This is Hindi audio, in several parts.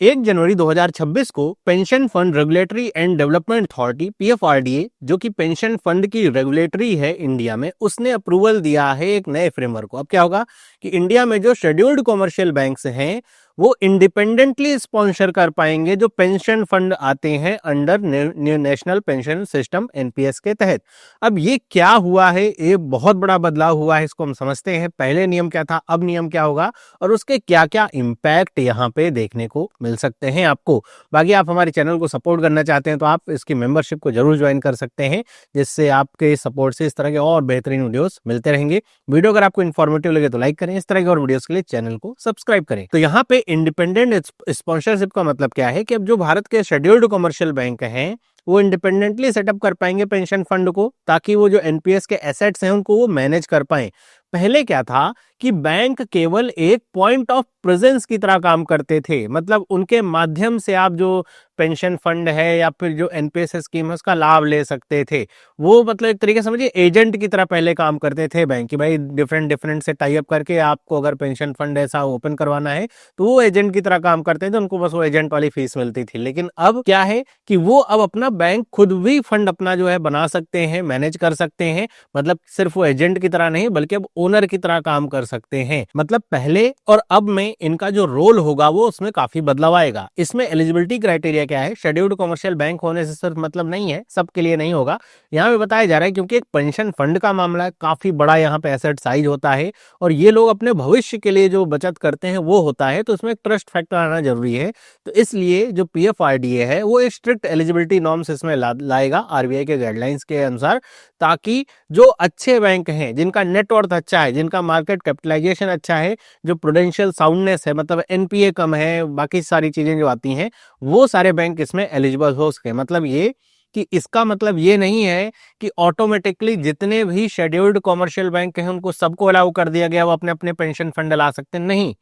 1 जनवरी 2026 को pension fund regulatory and development authority PFRDA, जो कि पेंशन फंड की रेगुलेटरी है इंडिया में, उसने अप्रूवल दिया है एक नए फ्रेमवर्क को। अब क्या होगा कि इंडिया में जो शेड्यूल्ड कॉमर्शियल बैंक्स हैं वो इंडिपेंडेंटली स्पॉन्सर कर पाएंगे जो पेंशन फंड आते हैं under national pension system NPS के तहत। अब ये क्या हुआ है, ये बहुत बड़ा बदलाव हुआ है, इसको हम समझते हैं। पहले नियम क्या था, अब नियम क्या होगा और उसके क्या क्या इम्पैक्ट यहाँ पे देखने को मिल सकते हैं आपको। बाकी आप हमारे चैनल को सपोर्ट करना चाहते हैं तो आप इसकी मेंबरशिप को जरूर ज्वाइन कर सकते हैं, जिससे आपके सपोर्ट से इस तरह के और बेहतरीन वीडियोस मिलते रहेंगे। वीडियो अगर आपको इन्फॉर्मेटिव लगे तो लाइक करें, इस तरह के और वीडियोस के लिए चैनल को सब्सक्राइब करें। तो यहाँ पे इंडिपेंडेंट स्पॉन्सरशिप का मतलब क्या है कि अब जो भारत के शेड्यूल्ड कमर्शियल बैंक हैं वो इंडिपेंडेंटली सेटअप कर पाएंगे पेंशन फंड को, ताकि वो जो एनपीएस के एसेट्स हैं उनको वो मैनेज कर पाएं। पहले क्या था कि बैंक केवल एक पॉइंट ऑफ प्रेजेंस की तरह काम करते थे, मतलब उनके माध्यम से आप जो पेंशन फंड है या फिर जो एनपीएस स्कीम है उसका लाभ ले सकते थे। वो मतलब एक तरीके समझिए एजेंट की तरह पहले काम करते थे बैंक की, भाई डिफरेंट से टाई अप करके आपको अगर पेंशन फंड ऐसा ओपन करवाना है तो वो एजेंट की तरह काम करते थे, उनको बस वो एजेंट वाली फीस मिलती थी। लेकिन अब क्या है कि वो अब अपना बैंक खुद भी फंड अपना जो है बना सकते हैं, मैनेज कर सकते हैं, मतलब सिर्फ वो एजेंट की तरह नहीं बल्कि अब ओनर की तरह काम कर सकते हैं। मतलब पहले और अब में इनका जो रोल होगा वो उसमें काफी बदलाव आएगा। इसमें एलिजिबिलिटी क्राइटेरिया क्या है, शेड्यूल्ड कमर्शियल बैंक होने से सिर्फ मतलब नहीं है, सबके लिए नहीं होगा। यहाँ पे बताया जा रहा है क्योंकि एक पेंशन फंड का मामला है, काफी बड़ा यहाँ पे एसेट साइज होता है और ये लोग अपने भविष्य के लिए जो बचत करते हैं वो होता है, तो इसमें एक ट्रस्ट फैक्टर आना जरूरी है। तो इसलिए जो पीएफआरडीए है वो एक स्ट्रिक्ट एलिजिबिलिटी नॉर्म्स इसमें लाएगा आरबीआई के गाइडलाइंस के अनुसार, ताकि जो अच्छे बैंक हैं, जिनका नेटवर्थ अच्छा है, जिनका मार्केट कैपिटलाइजेशन अच्छा है, जो प्रूडेंशियल साउंडनेस है, मतलब एनपीए कम है, बाकी सारी चीजें जो आती हैं वो सारे बैंक इसमें एलिजिबल हो सके। मतलब ये कि इसका मतलब ये नहीं है कि ऑटोमेटिकली जितने भी शेड्यूल्ड कॉमर्शियल बैंक हैं उनको सबको अलाउ कर दिया गया वो अपने अपने पेंशन फंड ला सकते हैं, नहीं।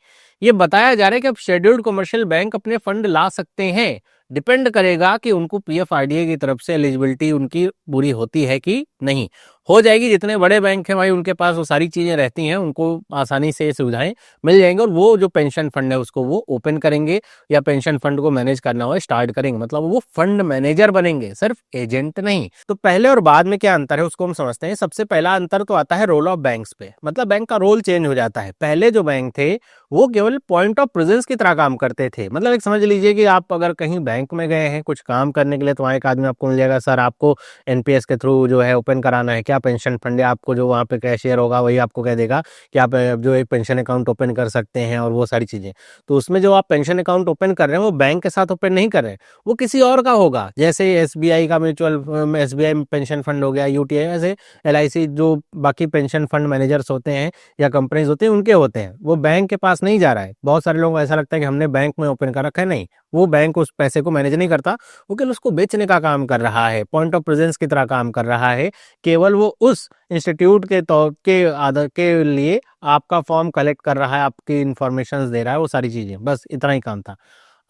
ये बताया जा रहा है कि अब शेड्यूल्ड कॉमर्शियल बैंक अपने फंड ला सकते हैं, डिपेंड करेगा कि उनको पीएफआरडीए की तरफ से एलिजिबिलिटी उनकी पूरी होती है कि नहीं। हो जाएगी, जितने बड़े बैंक हैं भाई उनके पास वो सारी चीजें रहती हैं, उनको आसानी से सुविधाएं मिल जाएंगी और वो जो पेंशन फंड है उसको वो ओपन करेंगे या पेंशन फंड को मैनेज करना हो स्टार्ट करेंगे, मतलब वो फंड मैनेजर बनेंगे, सिर्फ एजेंट नहीं। तो पहले और बाद में क्या अंतर है उसको हम समझते हैं। सबसे पहला अंतर तो आता है रोल ऑफ बैंक्स पे, मतलब बैंक का रोल चेंज हो जाता है। पहले जो बैंक थे वो केवल पॉइंट ऑफ प्रेजेंस की तरह काम करते थे, मतलब एक समझ लीजिए कि आप अगर कहीं बैंक में गए हैं कुछ काम करने के लिए तो वहाँ एक आदमी आपको मिल जाएगा, सर आपको एनपीएस के थ्रू जो है ओपन कराना है क्या पेंशन फंड है, आपको जो वहाँ पे कैशियर होगा वही आपको कह देगा कि आप जो एक पेंशन अकाउंट ओपन कर सकते हैं और वो सारी चीजें। तो उसमें जो आप पेंशन अकाउंट ओपन कर रहे हैं वो बैंक के साथ ओपन नहीं कर रहे हैं, वो किसी और का होगा, जैसे एसबीआई का म्यूचुअल एसबीआई पेंशन फंड हो गया, यूटीआई, वैसे एलआईसी जो बाकी पेंशन फंड मैनेजर्स होते हैं या कंपनीज होते हैं उनके होते हैं, वो बैंक के पास नहीं जा रहा है। बहुत सारे लोगों को ऐसा लगता है कि हमने बैंक में ओपन कर रखा है, नहीं, वो बैंक उस पैसे को मैनेज नहीं करता, वो केवल उसको बेचने का काम कर रहा है, पॉइंट ऑफ प्रेजेंस की तरह काम कर रहा है। केवल वो उस इंस्टीट्यूट के तौर के आदर के लिए आपका फॉर्म कलेक्ट कर रहा है, आपकी इंफॉर्मेशन दे रहा है, वो सारी चीजें, बस इतना ही काम था।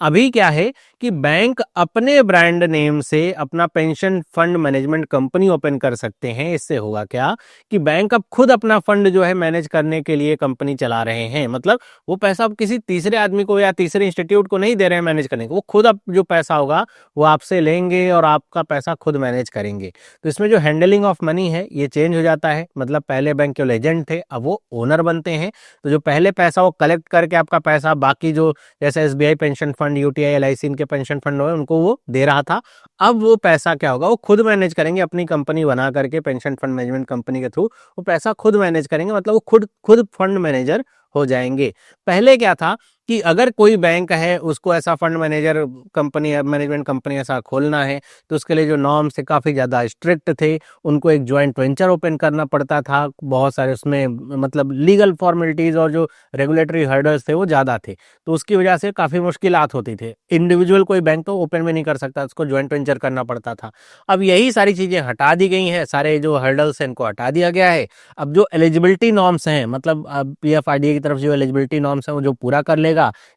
अभी क्या है कि बैंक अपने ब्रांड नेम से अपना pension fund management company open कर सकते हैं। इससे होगा क्या कि बैंक अब खुद अपना फंड जो है मैनेज करने के लिए कंपनी चला रहे हैं, मतलब वो पैसा अब किसी तीसरे आदमी को या तीसरे इंस्टीट्यूट को नहीं दे रहे हैं मैनेज करने को, वो खुद अब जो पैसा होगा वो आपसे लेंगे और आपका पैसा खुद मैनेज करेंगे। तो इसमें जो हैंडलिंग ऑफ मनी है ये चेंज हो जाता है, मतलब पहले बैंक केवल एजेंट थे, अब वो ओनर बनते हैं। तो जो पहले पैसा वो कलेक्ट करके आपका पैसा बाकी जो जैसे SBI pension fund, UTI, LIC इनके पेंशन फंड है उनको वो दे रहा था, अब वो पैसा क्या होगा वो खुद मैनेज करेंगे, अपनी कंपनी बना करके पेंशन फंड मैनेजमेंट कंपनी के थ्रू वो पैसा खुद मैनेज करेंगे, मतलब वो खुद खुद फंड मैनेजर हो जाएंगे। पहले क्या था कि अगर कोई बैंक है उसको ऐसा fund manager company management company ऐसा खोलना है तो उसके लिए जो नॉर्म्स थे काफ़ी ज़्यादा स्ट्रिक्ट थे, उनको एक ज्वाइंट वेंचर ओपन करना पड़ता था, बहुत सारे उसमें मतलब लीगल फॉर्मेलिटीज़ और जो रेगुलेटरी हर्डल्स थे वो ज़्यादा थे, तो उसकी वजह से काफ़ी मुश्किलात होती थी। इंडिविजुअल कोई बैंक तो ओपन भी नहीं कर सकता, उसको ज्वाइंट वेंचर करना पड़ता था। अब यही सारी चीज़ें हटा दी गई हैं, सारे जो हर्डल्स हैं इनको हटा दिया गया है। अब जो एलिजिबिलिटी नॉर्म्स हैं, मतलब पीएफआरडीए की तरफ जो एलिजिबिलिटी नॉर्म्स हैं वो जो पूरा कर लेगा,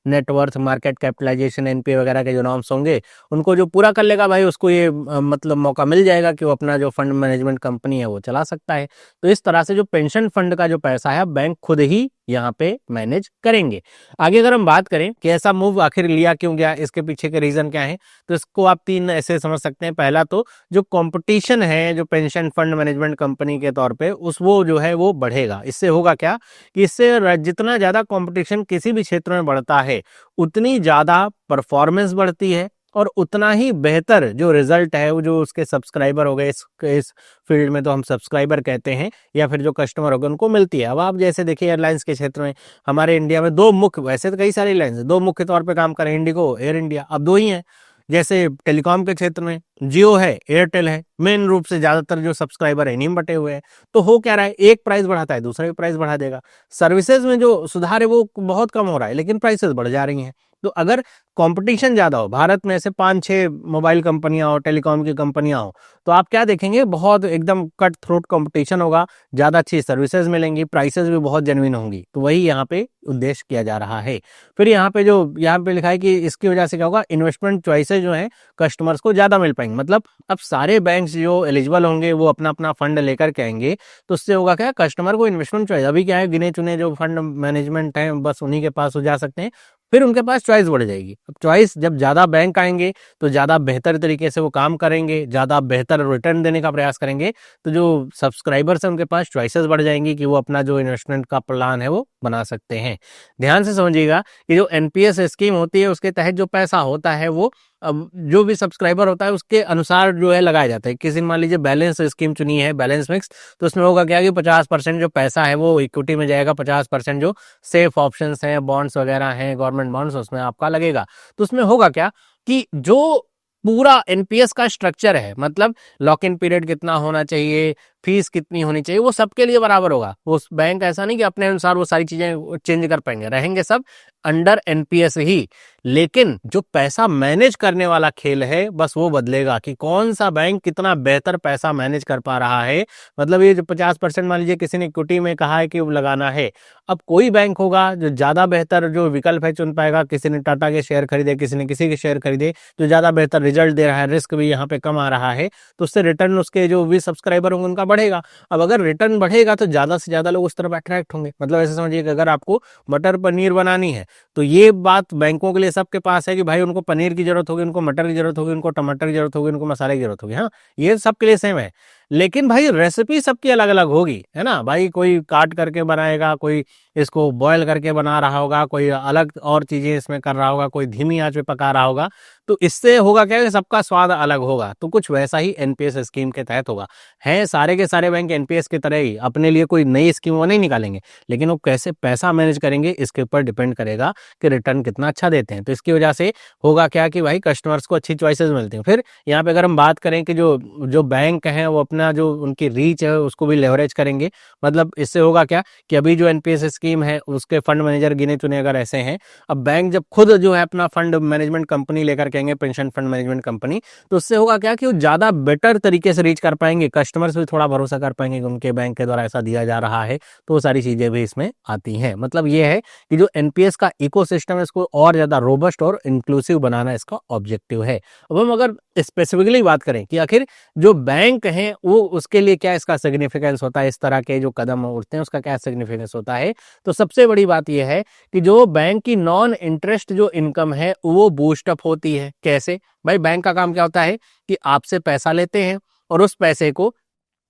नेटवर्थ, मार्केट कैपिटलाइजेशन, एनपीए वगैरह के जो नॉर्म्स होंगे उनको जो पूरा कर लेगा भाई उसको ये मतलब मौका मिल जाएगा कि वो अपना जो फंड मैनेजमेंट कंपनी है वो चला सकता है। तो इस तरह से जो पेंशन फंड का जो पैसा है बैंक खुद ही यहाँ पे मैनेज करेंगे। आगे अगर हम बात करें कि ऐसा मूव आखिर लिया क्यों गया, इसके पीछे के रीजन क्या है, तो इसको आप 3 ऐसे समझ सकते हैं। पहला तो जो कंपटीशन है जो पेंशन फंड मैनेजमेंट कंपनी के तौर पे वो जो है वो बढ़ेगा। इससे होगा क्या कि इससे जितना ज्यादा कंपटीशन किसी भी क्षेत्र में बढ़ता है उतनी ज्यादा परफॉर्मेंस बढ़ती है और उतना ही बेहतर जो रिजल्ट है वो जो उसके सब्सक्राइबर हो गए, इस फील्ड में तो हम सब्सक्राइबर कहते हैं, या फिर जो कस्टमर हो गए उनको मिलती है। अब आप जैसे देखिए एयरलाइंस के क्षेत्र में हमारे इंडिया में दो मुख्य, वैसे तो कई सारी एयरलाइंस दो मुख्य तौर पे काम करें, इंडिगो, एयर इंडिया, अब दो ही हैं। जैसे टेलीकॉम के क्षेत्र में जियो है, एयरटेल है, मेन रूप से ज्यादातर जो सब्सक्राइबर है इन्हीं में बटे हुए हैं। तो हो क्या रहा है, एक प्राइस बढ़ाता है दूसरा भी प्राइस बढ़ा देगा। सर्विसेज में जो सुधार है वो बहुत कम हो रहा है लेकिन प्राइसेस बढ़ जा रही हैं। तो अगर कंपटीशन ज्यादा हो, भारत में ऐसे 5-6 मोबाइल कंपनियां हो, टेलीकॉम की कंपनियां हो, तो आप क्या देखेंगे, बहुत एकदम कट थ्रोट कंपटीशन होगा, ज्यादा अच्छी सर्विसेज मिलेंगी, प्राइसेस भी बहुत जेन्युइन होंगी। तो वही यहाँ पे उद्देश्य किया जा रहा है। फिर यहाँ पे लिखा है कि इसकी वजह से क्या होगा, इन्वेस्टमेंट चॉइसेस जो है कस्टमर्स को ज्यादा मिल पाएंगे। मतलब अब सारे बैंक्स जो एलिजिबल होंगे वो अपना अपना फंड लेकर के आएंगे, तो उससे होगा क्या, कस्टमर को इन्वेस्टमेंट चॉइस, अभी क्या है गिने चुने जो फंड मैनेजमेंट है बस उन्हीं के पास हो जा सकते हैं, फिर उनके पास चॉइस बढ़ जाएगी। अब चॉइस जब ज्यादा बैंक आएंगे तो ज्यादा बेहतर तरीके से वो काम करेंगे, ज्यादा बेहतर रिटर्न देने का प्रयास करेंगे, तो जो सब्सक्राइबर्स हैं उनके पास चॉइसेस बढ़ जाएंगी कि वो अपना जो इन्वेस्टमेंट का प्लान है वो बना सकते हैं। ध्यान से समझिएगा कि जो एनपीएस स्कीम होती है उसके तहत जो पैसा होता है वो अब जो भी सब्सक्राइबर होता है उसके अनुसार जो है लगाया जाता है। किसी ने मान लीजिए बैलेंस स्कीम चुनी है, बैलेंस मिक्स, तो उसमें होगा क्या कि 50% जो पैसा है वो इक्विटी में जाएगा, 50% जो सेफ ऑप्शंस हैं, बॉन्ड्स वगैरह हैं, गवर्नमेंट बॉन्ड्स, उसमें आपका लगेगा। तो उसमें होगा क्या कि जो पूरा एनपीएस का स्ट्रक्चर है, मतलब लॉक इन पीरियड कितना होना चाहिए, फीस कितनी होनी चाहिए, वो सबके लिए बराबर होगा। वो बैंक ऐसा नहीं कि अपने अनुसार वो सारी चीजें चेंज कर पाएंगे, रहेंगे सब अंडर एनपीएस ही। लेकिन जो पैसा मैनेज करने वाला खेल है बस वो बदलेगा कि कौन सा बैंक कितना बेहतर पैसा मैनेज कर पा रहा है। मतलब ये जो 50% मान लीजिए किसी ने इक्विटी में कहा है कि वो लगाना है, अब कोई बैंक होगा जो ज्यादा बेहतर जो विकल्प है चुन पाएगा। किसी ने टाटा के शेयर खरीदे, किसी ने किसी के शेयर खरीदे, जो ज्यादा बेहतर रिजल्ट दे रहा है, रिस्क भी यहाँ पे कम आ रहा है, तो उससे रिटर्न उसके जो भी सब्सक्राइबर होंगे उनका बढ़ेगा। अब अगर रिटर्न बढ़ेगा तो ज्यादा से ज्यादा लोग उस तरफ अट्रैक्ट होंगे। मतलब ऐसे समझिए कि अगर आपको मटर पनीर बनानी है तो ये बात बैंकों के लिए सबके पास है कि भाई उनको पनीर की जरूरत होगी, उनको मटर की जरूरत होगी, उनको टमाटर की जरूरत होगी, उनको मसाले की जरूरत होगी, हाँ ये सबके लिए सेम है। लेकिन भाई रेसिपी सबकी अलग अलग होगी, है ना भाई, कोई काट करके बनाएगा, कोई इसको बॉयल करके बना रहा होगा, कोई अलग और चीजें इसमें कर रहा होगा, कोई धीमी आंच पे पका रहा होगा। तो इससे होगा क्या कि सबका स्वाद अलग होगा। तो कुछ वैसा ही एनपीएस स्कीम के तहत होगा। है सारे के सारे बैंक एनपीएस की तरह ही, अपने लिए कोई नई स्कीम वो नहीं निकालेंगे, लेकिन वो कैसे पैसा मैनेज करेंगे इसके ऊपर डिपेंड करेगा कि रिटर्न कितना अच्छा देते हैं। तो इसकी वजह से होगा क्या कि भाई कस्टमर्स को अच्छी चॉइसेस मिलती हैं। फिर यहाँ पे अगर हम बात करें कि जो जो बैंक हैं वो अपना जो उनकी रीच है उसको भी लेवरेज करेंगे। मतलब इससे होगा क्या कि अभी जो एनपीएस स्कीम है उसके फंड मैनेजर गिने चुने अगर ऐसे हैं, अब बैंक जब खुद जो है अपना फंड मैनेजमेंट कंपनी लेकर के आएंगे, पेंशन फंड मैनेजमेंट कंपनी, तो उससे होगा क्या कि वो ज्यादा बेटर तरीके से रीच कर पाएंगे, कस्टमर्स भी थोड़ा भरोसा कर पाएंगे कि उनके बैंक के द्वारा ऐसा दिया जा रहा है। तो वो सारी चीजें भी इसमें आती हैं। मतलब ये है कि जो एनपीएस का इकोसिस्टम है इसको और ज्यादा रोबस्ट और इंक्लूसिव बनाना इसका ऑब्जेक्टिव है। अब हम अगर स्पेसिफिकली बात करें कि आखिर जो बैंक हैं वो उसके लिए क्या इसका सिग्निफिकेंस होता है, इस तरह के जो कदम उठते हैं उसका क्या सिग्निफिकेंस होता है, तो सबसे बड़ी बात यह है कि जो बैंक की नॉन इंटरेस्ट जो इनकम है वो बूस्ट अप होती है। कैसे भाई, बैंक का काम क्या होता है कि आपसे पैसा लेते हैं और उस पैसे को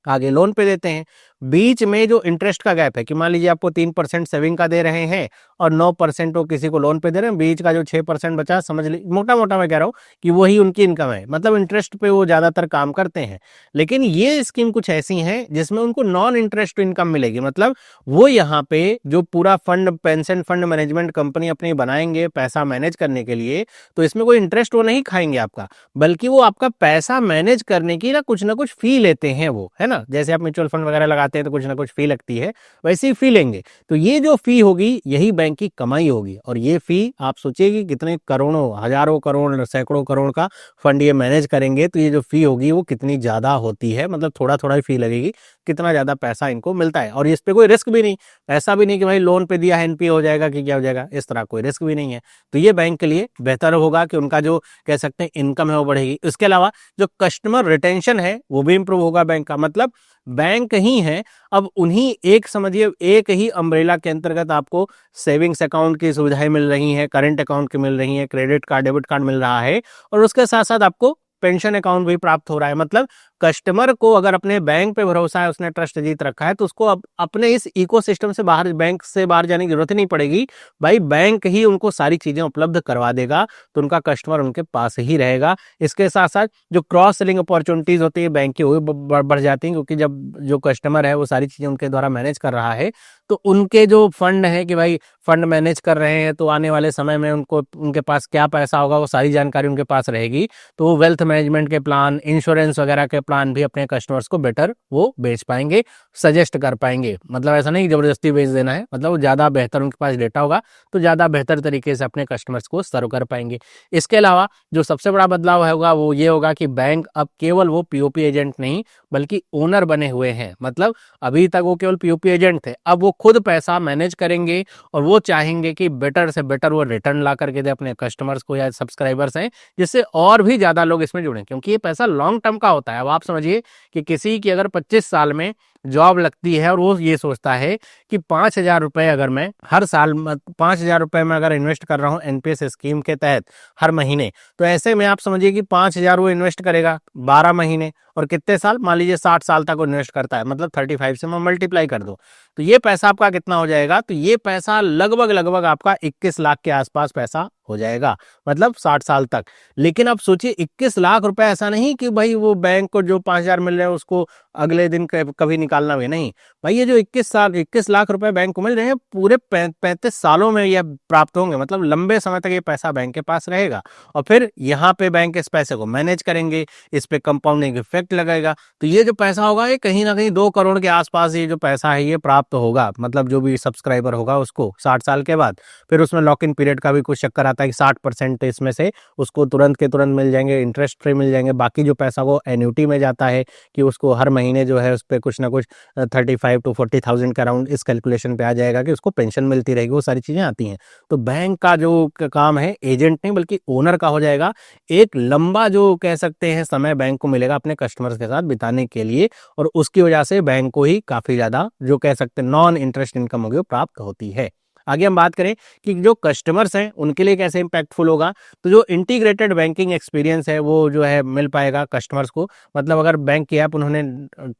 आगे लोन पे देते हैं। बीच में जो इंटरेस्ट का गैप है कि मान लीजिए आपको 3% सेविंग का दे रहे हैं और 9% वो किसी को लोन पे दे रहे हैं, बीच का जो 6% बचा, समझ लीजिए मोटा मोटा मैं कह रहा हूँ कि वही उनकी इनकम है। मतलब इंटरेस्ट पे वो ज्यादातर काम करते हैं। लेकिन ये स्कीम कुछ ऐसी है जिसमें उनको नॉन इंटरेस्ट इनकम मिलेगी। मतलब वो यहाँ पे जो पूरा fund pension fund management company अपनी बनाएंगे पैसा मैनेज करने के लिए, तो इसमें कोई इंटरेस्ट वो नहीं खाएंगे आपका, बल्कि वो आपका पैसा मैनेज करने की ना कुछ फी लेते हैं वो, है ना। जैसे आप म्यूचुअल फंड वगैरह लगाते हैं तो कुछ ना कुछ फी लगती है, वैसी ही फी लेंगे। तो ये जो फी होगी यही बैंक की कमाई होगी। और ये फी आप सोचिए कि कितने करोड़ों, हजारों करोड़, सैकड़ों करोड़ का फंड ये मैनेज करेंगे, तो ये जो फी होगी वो कितनी ज्यादा होती है। मतलब थोड़ा थोड़ा ही फी लगेगी, कितना ज्यादा पैसा इनको मिलता है। और इस पे कोई रिस्क भी नहीं, ऐसा भी नहीं कि भाई लोन पे दिया है एनपीए हो जाएगा कि क्या हो जाएगा, इस तरह कोई रिस्क भी नहीं है। तो ये बैंक के लिए बेहतर होगा कि उनका जो कह सकते हैं इनकम है वो बढ़ेगी। इसके अलावा जो कस्टमर रिटेंशन है वो भी इंप्रूव होगा बैंक का। मतलब बैंक ही हैं। अब उन्हीं एक समझिए एक ही अम्ब्रेला के अंतर्गत आपको सेविंग्स अकाउंट की सुविधाएं मिल रही हैं, करंट अकाउंट की मिल रही हैं, क्रेडिट कार्ड डेबिट कार्ड मिल रहा है, और उसके साथ साथ आपको पेंशन अकाउंट भी प्राप्त हो रहा है। मतलब कस्टमर को अगर अपने बैंक पे भरोसा है, उसने ट्रस्ट जीत रखा है, तो उसको अब अपने इस इकोसिस्टम से बाहर, बैंक से बाहर जाने की जरूरत ही नहीं पड़ेगी भाई, बैंक ही उनको सारी चीजें उपलब्ध करवा देगा, तो उनका कस्टमर उनके पास ही रहेगा। इसके साथ साथ जो क्रॉस सेलिंग अपॉर्चुनिटीज होती है बैंक की, वो भी बढ़ जाती हैं, क्योंकि जब जो कस्टमर है वो सारी चीजें उनके द्वारा मैनेज कर रहा है, तो उनके जो फंड है कि भाई फंड मैनेज कर रहे हैं, तो आने वाले समय में उनको उनके पास क्या पैसा होगा वो सारी जानकारी उनके पास रहेगी, तो वो वेल्थ मैनेजमेंट के प्लान, इंश्योरेंस वगैरह के प्लान भी अपने कस्टमर्स को बेटर वो बेच पाएंगे, सजेस्ट कर पाएंगे। मतलब ऐसा नहीं जबरदस्ती बेच देना है, मतलब वो ज्यादा बेहतर उनके पास डेटा होगा, तो ज्यादा बेहतर तरीके से अपने कस्टमर्स को सर्व कर पाएंगे। इसके अलावा जो सबसे बड़ा बदलाव होगा वो ये होगा कि बैंक अब केवल वो पीओपी एजेंट नहीं बल्कि ओनर बने हुए हैं। मतलब अभी तक वो केवल पीओपी एजेंट थे, अब वो खुद पैसा मैनेज करेंगे और वो चाहेंगे कि बेटर से बेटर वो रिटर्न ला करके दे अपने कस्टमर्स को या सब्सक्राइबर्स हैं, जिससे और भी ज्यादा लोग इसमें जुड़ें, क्योंकि ये पैसा लॉन्ग टर्म का होता है। अब आप समझिए कि किसी की अगर 25 साल में जॉब लगती है और वो ये सोचता है कि 5,000 रुपए अगर मैं हर साल 5,000 रुपए में अगर इन्वेस्ट कर रहा हूँ एनपीएस स्कीम के तहत हर महीने, तो ऐसे में आप समझिए कि 5,000 वो इन्वेस्ट करेगा 12 महीने, और कितने साल, मान लीजिए 60 साल तक वो इन्वेस्ट करता है, मतलब 35 से मैं मल्टीप्लाई कर दूं, तो ये पैसा आपका कितना हो जाएगा, तो ये पैसा लगभग लगभग आपका 21 लाख के आसपास पैसा हो जाएगा, मतलब 60 साल तक। लेकिन अब सोचिए 21 लाख रुपए, ऐसा नहीं कि भाई वो बैंक को जो 5,000 मिल रहे हैं उसको अगले दिन कभी निकालना भी नहीं भाई, ये जो 21 लाख रुपए बैंक को मिल रहे हैं पूरे 35 सालों में ये प्राप्त होंगे, मतलब लंबे समय तक ये पैसा बैंक के पास रहेगा, और फिर यहाँ पे बैंक इस पैसे को मैनेज करेंगे, इस पे कंपाउंडिंग इफेक्ट लगेगा, तो ये जो पैसा होगा ये कहीं ना कहीं 2 करोड़ के आसपास ये जो पैसा है ये प्राप्त होगा, मतलब जो भी सब्सक्राइबर होगा उसको 60 साल के बाद। फिर उसमें लॉक इन पीरियड का भी कुछ चक्कर आता है कि 60% इसमें से उसको तुरंत के तुरंत मिल जाएंगे, इंटरेस्ट फ्री मिल जाएंगे, बाकी जो पैसा वो एन्युटी में जाता है कि उसको हर महीने जो है उस पर कुछ ना कुछ 35 to 40,000 के अराउंड इस कैलकुलेशन पे आ जाएगा कि उसको पेंशन मिलती रहेगी, वो सारी चीजें आती हैं। तो बैंक का जो काम है एजेंट नहीं बल्कि ओनर का हो जाएगा। एक लंबा जो कह सकते हैं समय बैंक को मिलेगा अपने कस्टमर्स के साथ बिताने के लिए, और उसकी वजह से बैंक को ही काफी ज्यादा जो कह सकते हैं नॉन इंटरेस्ट इनकम होगी वो प्राप्त होती है। आगे हम बात करें कि जो कस्टमर्स हैं उनके लिए कैसे इंपैक्टफुल होगा, तो जो इंटीग्रेटेड बैंकिंग एक्सपीरियंस है वो जो है मिल पाएगा कस्टमर्स को। मतलब अगर बैंक की ऐप उन्होंने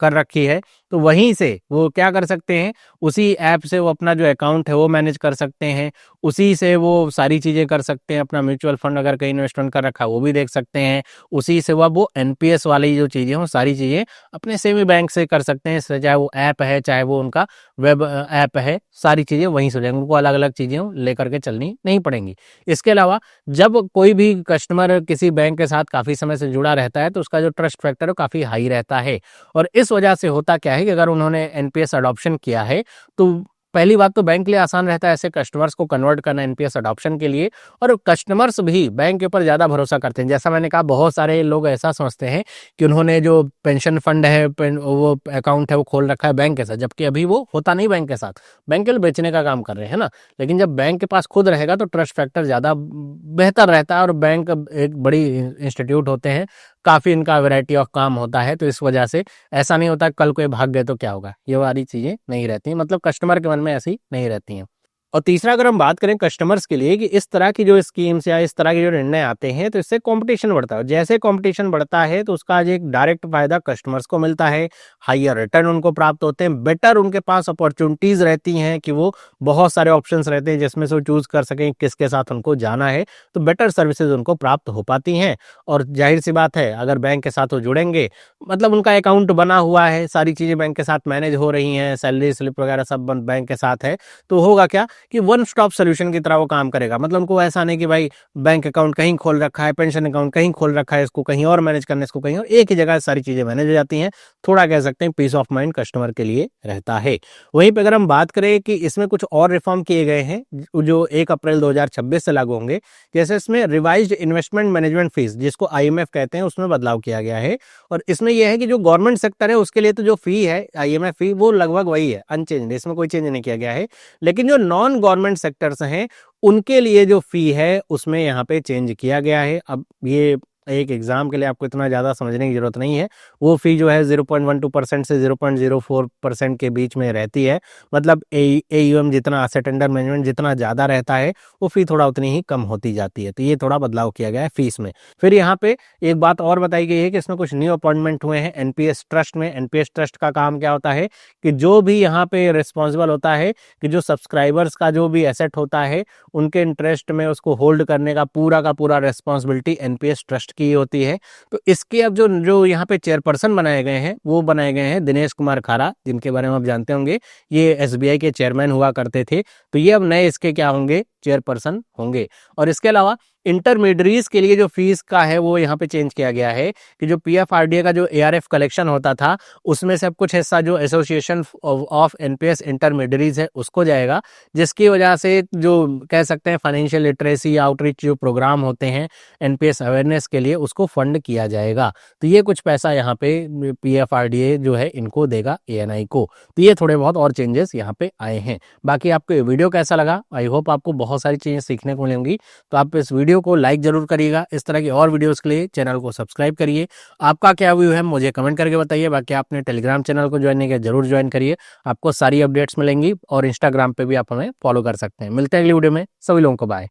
कर रखी है तो वहीं से वो क्या कर सकते हैं, उसी ऐप से वो अपना जो अकाउंट है वो मैनेज कर सकते हैं, उसी से वो सारी चीजें कर सकते हैं, अपना म्यूचुअल फंड अगर कहीं इन्वेस्टमेंट कर रखा है वो भी देख सकते हैं, उसी से वो एनपीएस वाली जो चीजें हैं सारी चीजें अपने सेमी बैंक से कर सकते हैं, चाहे वो ऐप है चाहे वो उनका वेब ऐप है, सारी चीजें वहीं से हो जाएंगी, उनको अलग अलग चीजें लेकर के चलनी नहीं पड़ेंगी। इसके अलावा जब कोई भी कस्टमर किसी बैंक के साथ काफी समय से जुड़ा रहता है तो उसका जो ट्रस्ट फैक्टर है काफी हाई रहता है, और इस वजह से होता क्या है कि अगर उन्होंने एनपीएस अडॉप्शन किया है तो पहली बात तो बैंक के लिए आसान रहता है ऐसे कस्टमर्स को कन्वर्ट करना एनपीएस अडॉप्शन के लिए, और कस्टमर्स भी बैंक के ऊपर ज्यादा भरोसा करते हैं। जैसा मैंने कहा बहुत सारे लोग ऐसा समझते हैं कि उन्होंने जो पेंशन फंड है वो अकाउंट है वो खोल रखा है बैंक के साथ, जबकि अभी वो होता नहीं बैंक के साथ, बैंक के लिए बेचने का काम कर रहे हैं ना। लेकिन जब बैंक के पास खुद रहेगा तो ट्रस्ट फैक्टर ज्यादा बेहतर रहता है, और बैंक एक बड़ी इंस्टीट्यूट होते हैं, काफी इनका वैरायटी ऑफ काम होता है, तो इस वजह से ऐसा नहीं होता कल कोई भाग गए तो क्या होगा, ये वाली चीजें नहीं रहती, मतलब कस्टमर के मन में ऐसी नहीं रहती हैं। और तीसरा अगर हम बात करें कस्टमर्स के लिए कि इस तरह की जो स्कीम्स या इस तरह के जो निर्णय आते हैं तो इससे कंपटीशन बढ़ता है, जैसे कंपटीशन बढ़ता है तो उसका एक डायरेक्ट फायदा कस्टमर्स को मिलता है, हायर रिटर्न उनको प्राप्त होते हैं, बेटर उनके पास अपॉर्चुनिटीज रहती हैं कि वो बहुत सारे ऑप्शंस रहते हैं जिसमें से वो चूज कर सकें किसके साथ उनको जाना है, तो बेटर सर्विसेज उनको प्राप्त हो पाती हैं। और जाहिर सी बात है अगर बैंक के साथ वो जुड़ेंगे, मतलब उनका अकाउंट बना हुआ है, सारी चीजें बैंक के साथ मैनेज हो रही हैं, सैलरी स्लिप वगैरह सब बैंक के साथ है, तो होगा क्या कि वन स्टॉप सोल्यूशन की तरह वो काम करेगा। मतलब उनको ऐसा नहीं कि भाई बैंक अकाउंट कहीं खोल रखा है, पेंशन अकाउंट कहीं खोल रखा है, इसको कहीं और मैनेज करना है, इसको कहीं और, एक ही जगह सारी चीजें मैनेज हो जाती हैं। थोड़ा कह सकते हैं पीस ऑफ माइंड कस्टमर के लिए रहता है। वहीं पर अगर हम बात करें कि इसमें कुछ और रिफॉर्म किए गए हैं जो 1 अप्रैल 2026 से लागू होंगे, जैसे इसमें रिवाइज्ड इन्वेस्टमेंट मैनेजमेंट फीस जिसको आईएमएफ कहते हैं उसमें बदलाव किया गया है। और इसमें यह है कि जो गवर्नमेंट सेक्टर है उसके लिए तो जो फी है आईएमएफ फी वो लगभग वही है, अनचेंज, इसमें कोई चेंज नहीं किया गया है। लेकिन जो नॉन गवर्नमेंट सेक्टर्स हैं उनके लिए जो फी है उसमें यहाँ पे चेंज किया गया है। अब ये एक एग्जाम के लिए आपको इतना ज़्यादा समझने की जरूरत नहीं है। वो फी जो है 0.12% से 0.04% के बीच में रहती है। मतलब AUM जितना, एसेट अंडर मैनेजमेंट जितना ज़्यादा रहता है, वो फी थोड़ा उतनी ही कम होती जाती है। तो ये थोड़ा बदलाव किया गया है फीस में। फिर यहाँ पे एक बात और बताई गई है कि इसमें कुछ न्यू अपॉइंटमेंट हुए हैं एनपीएस ट्रस्ट में। एनपीएस ट्रस्ट का काम क्या होता है कि जो भी यहाँ पे रिस्पॉन्सिबल होता है कि जो सब्सक्राइबर्स का जो भी एसेट होता है उनके इंटरेस्ट में उसको होल्ड करने का पूरा रिस्पॉन्सिबिलिटी एनपीएस ट्रस्ट की होती है। तो इसके अब जो जो यहाँ पे चेयरपर्सन बनाए गए हैं वो बनाए गए हैं दिनेश कुमार खारा, जिनके बारे में आप जानते होंगे, ये एसबीआई के चेयरमैन हुआ करते थे। तो ये अब नए इसके क्या होंगे, चेयरपर्सन होंगे। और इसके अलावा इंटरमीडियरीज के लिए जो फीस का है वो यहाँ पे चेंज किया गया है कि जो पीएफआरडीए का जो एआरएफ कलेक्शन होता था उसमें से अब कुछ हिस्सा जो एसोसिएशन ऑफ एनपीएस इंटरमीडियरीज है उसको जाएगा, जिसकी वजह से जो कह सकते हैं फाइनेंशियल लिटरेसी आउटरीच जो प्रोग्राम होते हैं एनपीएस अवेयरनेस के लिए उसको फंड किया जाएगा। तो ये कुछ पैसा यहाँ पे पीएफआरडीए जो है इनको देगा एएनआई को। तो ये थोड़े बहुत और चेंजेस यहाँ पे आए हैं। बाकी आपको ये वीडियो कैसा लगा, आई होप आपको बहुत सारी चीजें सीखने को मिलेंगी। तो आप इस वीडियो को लाइक जरूर करिएगा। इस तरह की और वीडियोस के लिए चैनल को सब्सक्राइब करिए। आपका क्या व्यू है मुझे कमेंट करके बताइए। बाकी आपने टेलीग्राम चैनल को ज्वाइन नहीं किया, जरूर ज्वाइन करिए, आपको सारी अपडेट्स मिलेंगी। और इंस्टाग्राम पे भी आप हमें फॉलो कर सकते हैं। मिलते हैं अगली वीडियो में, सभी लोगों को बाय।